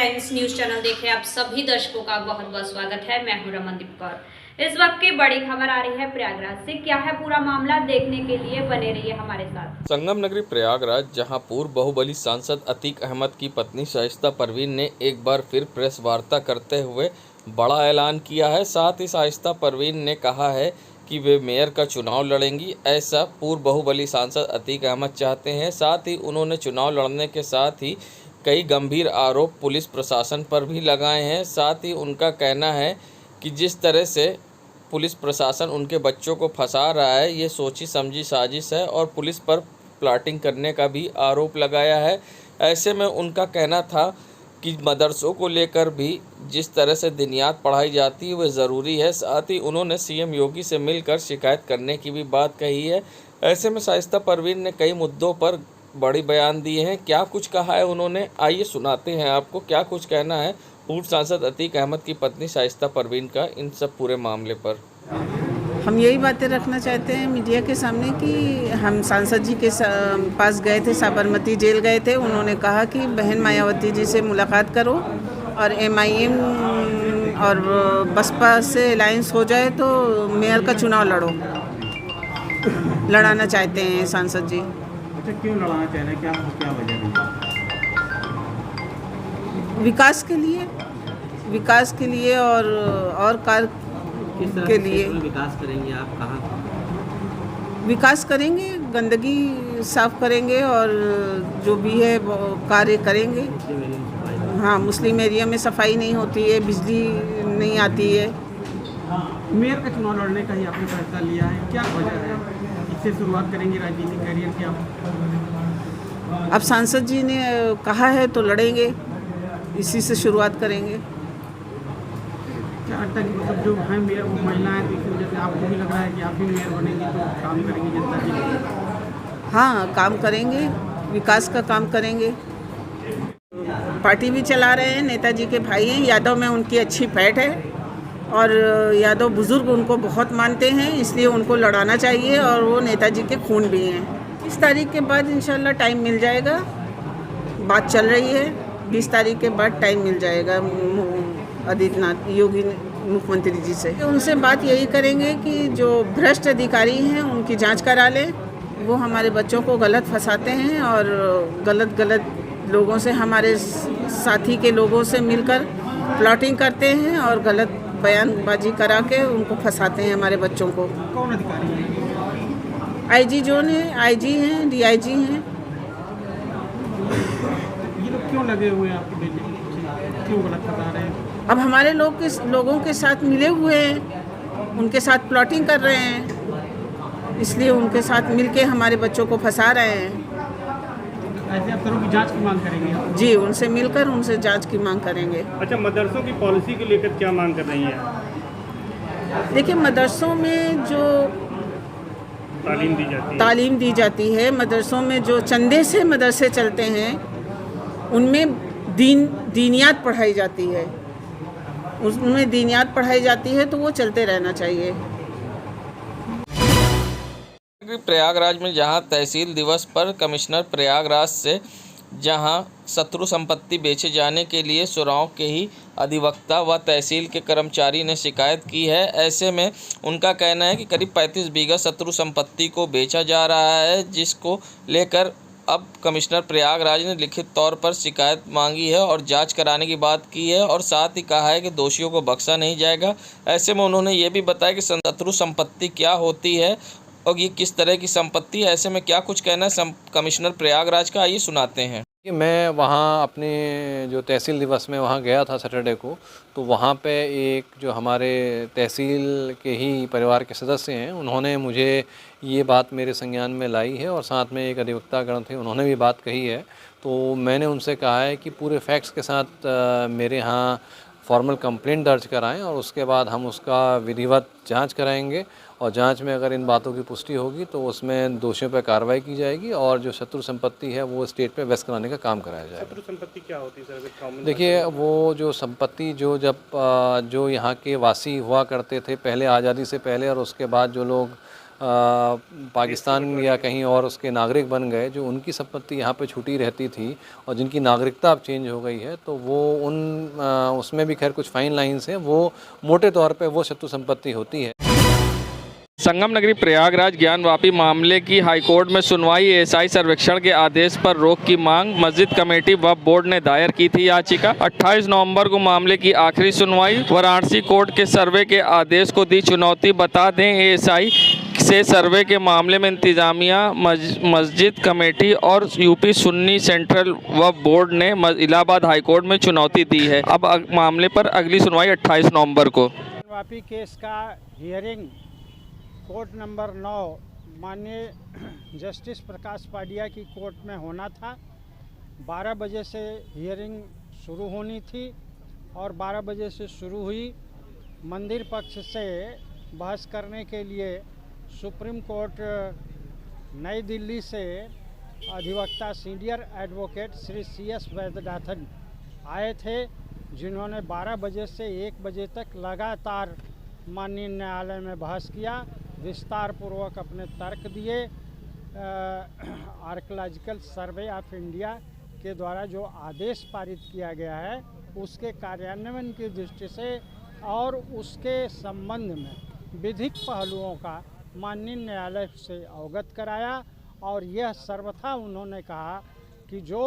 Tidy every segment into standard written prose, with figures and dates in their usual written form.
Friends, news channel देखे आप सभी दर्शकों का बहुत बहुत स्वागत है। मैं हूं रमनदीप कौर। इस वक्त की बड़ी खबर आ रही है प्रयागराज से। क्या है पूरा मामला, देखने के लिए बने रहिए हमारे साथ। संगम नगरी प्रयागराज, जहां पूर्व बाहुबली सांसद अतीक अहमद की पत्नी शाइस्ता परवीन ने एक बार फिर प्रेस वार्ता करते हुए बड़ा ऐलान किया है। साथ ही शाइस्ता परवीन ने कहा है कि वे मेयर का चुनाव लड़ेंगी, ऐसा पूर्व बाहुबली सांसद अतीक अहमद चाहते हैं। साथ ही उन्होंने चुनाव लड़ने के साथ ही कई गंभीर आरोप पुलिस प्रशासन पर भी लगाए हैं। साथ ही उनका कहना है कि जिस तरह से पुलिस प्रशासन उनके बच्चों को फंसा रहा है, ये सोची समझी साजिश है और पुलिस पर प्लाटिंग करने का भी आरोप लगाया है। ऐसे में उनका कहना था कि मदरसों को लेकर भी जिस तरह से दिनियात पढ़ाई जाती है वह ज़रूरी है। साथ ही उन्होंने सीएम योगी से मिलकर शिकायत करने की भी बात कही है। ऐसे में शाइस्ता परवीन ने कई मुद्दों पर बड़ी बयान दिए हैं। क्या कुछ कहा है उन्होंने, आइए सुनाते हैं आपको क्या कुछ कहना है पूर्व सांसद अतीक अहमद की पत्नी शाइस्ता परवीन का इन सब पूरे मामले पर। हम यही बातें रखना चाहते हैं मीडिया के सामने कि हम सांसद जी के पास गए थे, साबरमती जेल गए थे। उन्होंने कहा कि बहन मायावती जी से मुलाकात करो और एमआईएम और बसपा से अलायंस हो जाए तो मेयर का चुनाव लड़ाना चाहते हैं सांसद जी। अच्छा, क्यों लड़ाना चाह रहे हैं? क्या वजह है? विकास के लिए और कार्य के लिए। विकास करेंगे आप? कहाँ विकास करेंगे, गंदगी साफ करेंगे और जो भी है वो कार्य करेंगे। हाँ, मुस्लिम एरिया में सफाई नहीं होती है, बिजली नहीं आती है। मेयर का चुनाव लड़ने का ही आपने फैसला लिया है, क्या वजह है? इससे शुरुआत करेंगे राजनीतिक करियर की आप? अब सांसद जी ने कहा है तो लड़ेंगे, इसी से शुरुआत करेंगे। क्या लगता है कि मतलब जो है मेयर वो महिला है, तो इसी वजह से आपको भी लग रहा है कि आप भी मेयर बनेंगे तो काम करेंगे जनता के लिए? हाँ, काम करेंगे, विकास का काम करेंगे। पार्टी भी चला रहे हैं, नेताजी के भाई हैं, यादव में उनकी अच्छी पैठ है और यादव बुजुर्ग उनको बहुत मानते हैं, इसलिए उनको लड़ाना चाहिए और वो नेताजी के खून भी हैं। 20 तारीख के बाद इंशाल्लाह टाइम मिल जाएगा, बात चल रही है। 20 तारीख के बाद टाइम मिल जाएगा आदित्यनाथ योगी मुख्यमंत्री जी से। उनसे बात यही करेंगे कि जो भ्रष्ट अधिकारी हैं उनकी जांच करा लें। वो हमारे बच्चों को गलत फंसाते हैं और गलत लोगों से, हमारे साथी के लोगों से मिलकर प्लॉटिंग करते हैं और गलत बयानबाजी करा के उनको फंसाते हैं हमारे बच्चों को। कौन अधिकारी है? आईजी जोन है, आईजी हैं, डीआईजी हैं। ये लोग क्यों लगे हुए हैं आपके बेटे? क्यों गलत बता रहे हैं? अब हमारे लोगों के साथ मिले हुए हैं, उनके साथ प्लॉटिंग कर रहे हैं, इसलिए उनके साथ मिलके हमारे बच्चों को फंसा रहे हैं। ऐसे अफसरों की जांच की मांग करेंगे आप? जी, उनसे मिलकर उनसे जांच की मांग करेंगे। अच्छा, मदरसों की पॉलिसी को लेकर क्या मांग कर रही हैं? देखिए, मदरसों में जो तालीम दी जाती है, मदरसों में जो चंदे से मदरसे चलते हैं, उनमें दीनियात पढ़ाई जाती है, उसमें दीनियात पढ़ाई जाती है, तो वो चलते रहना चाहिए। प्रयागराज में जहां तहसील दिवस पर कमिश्नर प्रयागराज से जहां शत्रु संपत्ति बेचे जाने के लिए सुराव के ही अधिवक्ता व तहसील के कर्मचारी ने शिकायत की है। ऐसे में उनका कहना है कि करीब 35 बीघा शत्रु संपत्ति को बेचा जा रहा है, जिसको लेकर अब कमिश्नर प्रयागराज ने लिखित तौर पर शिकायत मांगी है और जांच कराने की बात की है और साथ ही कहा है कि दोषियों को बख्शा नहीं जाएगा। ऐसे में उन्होंने ये भी बताया कि शत्रु संपत्ति क्या होती है और ये किस तरह की संपत्ति है। ऐसे में क्या कुछ कहना है कमिश्नर प्रयागराज का, आइए सुनाते हैं। कि मैं वहाँ अपने जो तहसील दिवस में वहाँ गया था सैटरडे को, तो वहाँ पे एक जो हमारे तहसील के ही परिवार के सदस्य हैं, उन्होंने मुझे ये बात मेरे संज्ञान में लाई है और साथ में एक अधिवक्ता गण थे, उन्होंने भी बात कही है। तो मैंने उनसे कहा है कि पूरे फैक्ट्स के साथ मेरे यहाँ फॉर्मल कंप्लेंट दर्ज कराएं और उसके बाद हम उसका विधिवत जांच कराएंगे और जांच में अगर इन बातों की पुष्टि होगी तो उसमें दोषियों पर कार्रवाई की जाएगी और जो शत्रु संपत्ति है वो स्टेट पे वेस्ट कराने का काम कराया जाएगा। शत्रु संपत्ति क्या होती है सर? देखिए, वो जो संपत्ति जो यहाँ के वासी हुआ करते थे पहले, आज़ादी से पहले, और उसके बाद जो लोग पाकिस्तान या कहीं और उसके नागरिक बन गए, जो उनकी संपत्ति यहाँ पे छूटी रहती थी और जिनकी नागरिकता अब चेंज हो गई है, तो वो उसमें भी खैर कुछ फाइन लाइन्स हैं, वो मोटे तौर पे वो शत्रु संपत्ति होती है। संगम नगरी प्रयागराज ज्ञानवापी मामले की हाईकोर्ट में सुनवाई। एएसआई सर्वेक्षण के आदेश पर रोक की मांग। मस्जिद कमेटी व बोर्ड ने दायर की थी याचिका। 28 नवंबर को मामले की आखिरी सुनवाई। वाराणसी कोर्ट के सर्वे के आदेश को दी चुनौती। बता दें, एएसआई से सर्वे के मामले में इंतजामिया, मस्जिद कमेटी और यूपी सुन्नी सेंट्रल व बोर्ड ने इलाहाबाद हाईकोर्ट में चुनौती दी है। अब मामले पर अगली सुनवाई 28 नवंबर को। वापी केस का हियरिंग कोर्ट नंबर 9 माननीय जस्टिस प्रकाश पाडिया की कोर्ट में होना था। 12 बजे से हियरिंग शुरू होनी थी और 12 बजे से शुरू हुई। मंदिर पक्ष से बहस करने के लिए सुप्रीम कोर्ट नई दिल्ली से अधिवक्ता senior advocate Shri CS Vaidyanathan आए थे, जिन्होंने 12 बजे से 1 बजे तक लगातार माननीय न्यायालय में बहस किया, विस्तार पूर्वक अपने तर्क दिए। आर्कियोलॉजिकल सर्वे ऑफ इंडिया के द्वारा जो आदेश पारित किया गया है उसके कार्यान्वयन की दृष्टि से और उसके संबंध में विधिक पहलुओं का माननीय न्यायालय से अवगत कराया। और यह सर्वथा उन्होंने कहा कि जो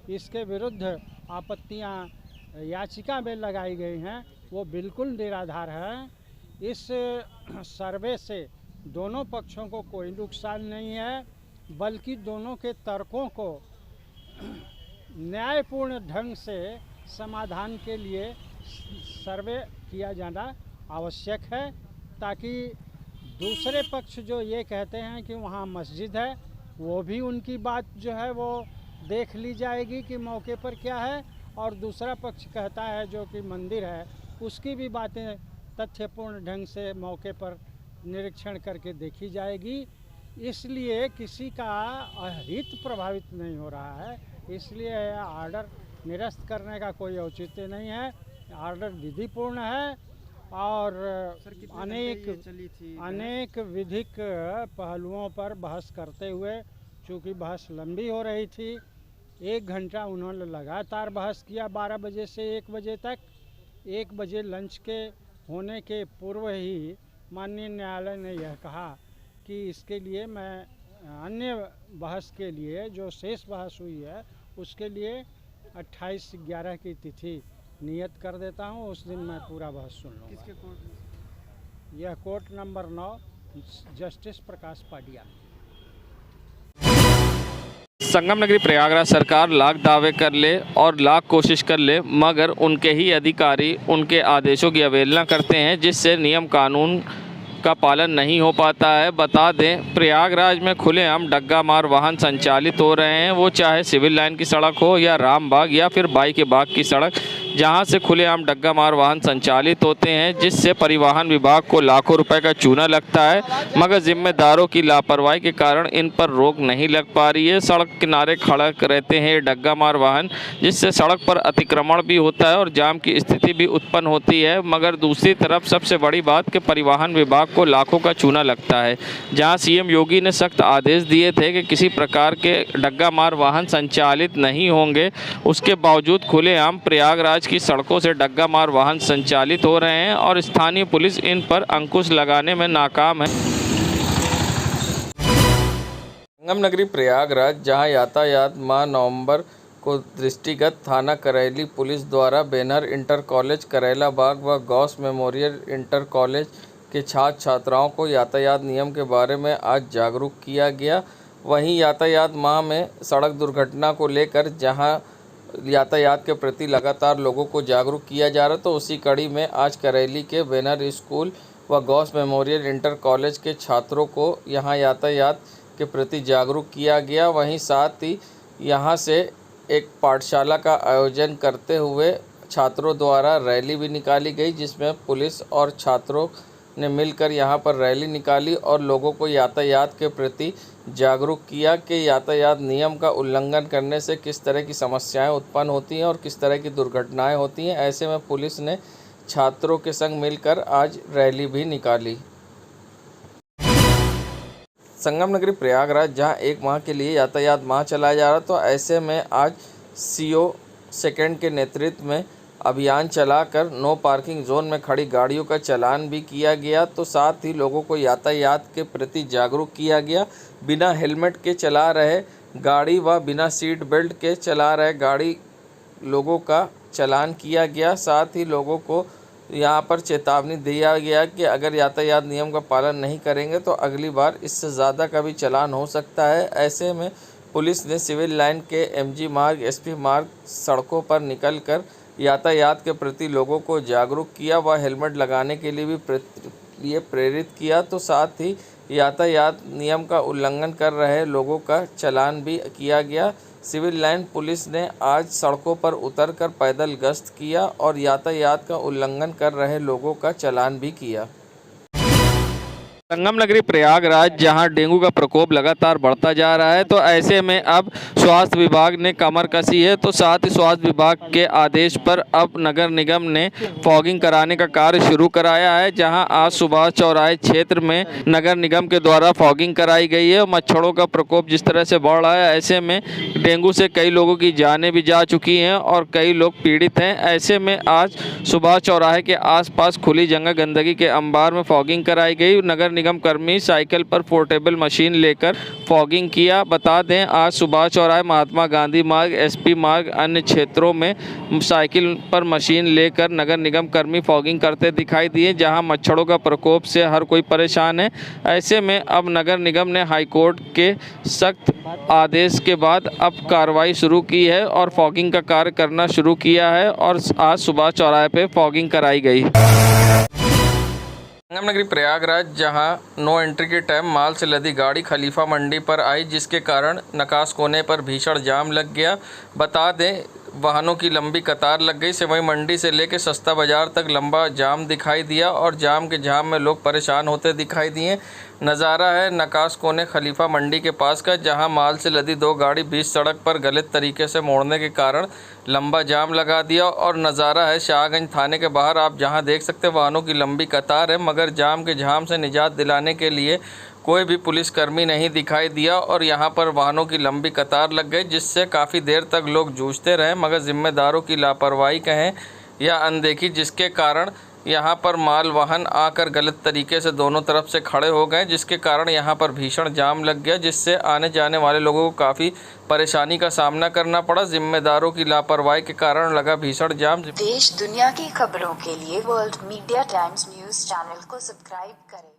इसके विरुद्ध आपत्तियां याचिका में लगाई गई हैं वो बिल्कुल निराधार है। इस सर्वे से दोनों पक्षों को कोई नुकसान नहीं है, बल्कि दोनों के तर्कों को न्यायपूर्ण ढंग से समाधान के लिए सर्वे किया जाना आवश्यक है, ताकि दूसरे पक्ष जो ये कहते हैं कि वहाँ मस्जिद है, वो भी उनकी बात जो है वो देख ली जाएगी कि मौके पर क्या है, और दूसरा पक्ष कहता है जो कि मंदिर है उसकी भी बातें तथ्यपूर्ण ढंग से मौके पर निरीक्षण करके देखी जाएगी। इसलिए किसी का हित प्रभावित नहीं हो रहा है, इसलिए आर्डर निरस्त करने का कोई औचित्य नहीं है। आर्डर विधिपूर्ण है और अनेक विधिक पहलुओं पर बहस करते हुए, चूँकि बहस लंबी हो रही थी, 1 घंटा उन्होंने लगातार बहस किया 12 बजे से 1 बजे तक। 1 बजे लंच के होने के पूर्व ही माननीय न्यायालय ने यह कहा कि इसके लिए मैं अन्य बहस के लिए जो शेष बहस हुई है उसके लिए 28/11 की तिथि नियत कर देता हूं। उस दिन मैं पूरा बहस सुन लूँगा। किसके कोर्ट में? यह कोर्ट नंबर 9 जस्टिस प्रकाश पाडिया। संगम नगरी प्रयागराज सरकार लाख दावे कर ले और लाख कोशिश कर ले, मगर उनके ही अधिकारी उनके आदेशों की अवहेलना करते हैं, जिससे नियम कानून का पालन नहीं हो पाता है। बता दें, प्रयागराज में खुलेआम डग्गा मार वाहन संचालित हो रहे हैं, वो चाहे सिविल लाइन की सड़क हो या रामबाग या फिर बाई के बाग की सड़क, जहां से खुलेआम डग्गा मार वाहन संचालित होते हैं, जिससे परिवहन विभाग को लाखों रुपए का चूना लगता है, मगर जिम्मेदारों की लापरवाही के कारण इन पर रोक नहीं लग पा रही है। सड़क किनारे खड़ा रहते हैं डग्गा मार वाहन, जिससे सड़क पर अतिक्रमण भी होता है और जाम की स्थिति भी उत्पन्न होती है। मगर दूसरी तरफ सबसे बड़ी बात कि परिवहन विभाग को लाखों का चूना लगता है। जहां सीएम योगी ने सख्त आदेश दिए थे कि किसी प्रकार के डग्गा मार वाहन संचालित नहीं होंगे, उसके बावजूद खुलेआम प्रयागराज की सड़कों से डग्गा मार वाहन संचालित हो रहे हैं और स्थानीय पुलिस इन पर अंकुश लगाने में नाकाम है। संगम नगरी प्रयागराज, जहां यातायात माह नवंबर को दृष्टिगत थाना करैली पुलिस द्वारा बैनर इंटर कॉलेज करेला बाग व गॉस मेमोरियल इंटर कॉलेज के छात्र छात्राओं को यातायात नियम के बारे में आज जागरूक किया गया। वहीं यातायात माह में सड़क दुर्घटना को लेकर जहां यातायात के प्रति लगातार लोगों को जागरूक किया जा रहा, तो उसी कड़ी में आज करैली के बैनर स्कूल व गॉस मेमोरियल इंटर कॉलेज के छात्रों को यहां यातायात के प्रति जागरूक किया गया। वहीं साथ ही यहां से एक पाठशाला का आयोजन करते हुए छात्रों द्वारा रैली भी निकाली गई, जिसमें पुलिस और छात्रों ने मिलकर यहां पर रैली निकाली और लोगों को यातायात के प्रति जागरूक किया कि यातायात नियम का उल्लंघन करने से किस तरह की समस्याएं उत्पन्न होती हैं और किस तरह की दुर्घटनाएं होती हैं। ऐसे में पुलिस ने छात्रों के संग मिलकर आज रैली भी निकाली। संगम नगरी प्रयागराज जहां एक माह के लिए यातायात माह चलाया जा रहा, तो ऐसे में आज सीओ सेकंड के नेतृत्व में अभियान चलाकर नो पार्किंग जोन में खड़ी गाड़ियों का चालान भी किया गया। तो साथ ही लोगों को यातायात के प्रति जागरूक किया गया। बिना हेलमेट के चला रहे गाड़ी व बिना सीट बेल्ट के चला रहे गाड़ी लोगों का चालान किया गया। साथ ही लोगों को यहाँ पर चेतावनी दिया गया कि अगर यातायात नियम का पालन नहीं करेंगे तो अगली बार इससे ज़्यादा का भी चालान हो सकता है। ऐसे में पुलिस ने सिविल लाइन के एमजी मार्ग, एसपी मार्ग सड़कों पर निकलकर यातायात के प्रति लोगों को जागरूक किया व हेलमेट लगाने के लिए भी प्रेरित किया। तो साथ ही यातायात नियम का उल्लंघन कर रहे लोगों का चालान भी किया गया। सिविल लाइन पुलिस ने आज सड़कों पर उतरकर पैदल गश्त किया और यातायात का उल्लंघन कर रहे लोगों का चालान भी किया। संगम नगरी प्रयागराज जहां डेंगू का प्रकोप लगातार बढ़ता जा रहा है, तो ऐसे में अब स्वास्थ्य विभाग ने कमर कसी है। तो साथ ही स्वास्थ्य विभाग के आदेश पर अब नगर निगम ने फॉगिंग कराने का कार्य शुरू कराया है, जहां आज सुभाष चौराहे क्षेत्र में नगर निगम के द्वारा फॉगिंग कराई गई है। मच्छरों का प्रकोप जिस तरह से बढ़ रहा है, ऐसे में डेंगू से कई लोगों की जानें भी जा चुकी हैं और कई लोग पीड़ित हैं। ऐसे में आज सुभाष चौराहे के आसपास खुली जगह गंदगी के अंबार में फॉगिंग कराई गई। नगर निगम कर्मी साइकिल पर पोर्टेबल मशीन लेकर फॉगिंग किया। बता दें, आज सुभाष चौराहे, महात्मा गांधी मार्ग, एसपी मार्ग, अन्य क्षेत्रों में साइकिल पर मशीन लेकर नगर निगम कर्मी फॉगिंग करते दिखाई दिए, जहां मच्छरों का प्रकोप से हर कोई परेशान है। ऐसे में अब नगर निगम ने हाईकोर्ट के सख्त आदेश के बाद अब कार्रवाई शुरू की है और फॉगिंग का कार्य करना शुरू किया है और आज सुभाष चौराहे पे फॉगिंग कराई गई। संगम नगरी प्रयागराज जहां नो एंट्री के टाइम माल से लदी गाड़ी खलीफा मंडी पर आई, जिसके कारण नकास कोने पर भीषण जाम लग गया। बता दें, वाहनों की लंबी कतार लग गई। सिवई मंडी से लेकर सस्ता बाजार तक लंबा जाम दिखाई दिया और जाम के जाम में लोग परेशान होते दिखाई दिए। नज़ारा है नकास कोने खलीफा मंडी के पास का, जहां माल से लदी दो गाड़ी बीच सड़क पर गलत तरीके से मोड़ने के कारण लंबा जाम लगा दिया। और नज़ारा है शाहगंज थाने के बाहर, आप जहां देख सकते हैं वाहनों की लंबी कतार है, मगर जाम के जाम से निजात दिलाने के लिए कोई भी पुलिसकर्मी नहीं दिखाई दिया और यहां पर वाहनों की लंबी कतार लग गई, जिससे काफ़ी देर तक लोग जूझते रहे। मगर जिम्मेदारों की लापरवाही कहें या अनदेखी, जिसके कारण यहां पर माल वाहन आकर गलत तरीके से दोनों तरफ से खड़े हो गए, जिसके कारण यहां पर भीषण जाम लग गया, जिससे आने जाने वाले लोगों को काफ़ी परेशानी का सामना करना पड़ा। जिम्मेदारों की लापरवाही के कारण लगा भीषण जाम। देश दुनिया की खबरों के लिए world media times news channel को सब्सक्राइब करें।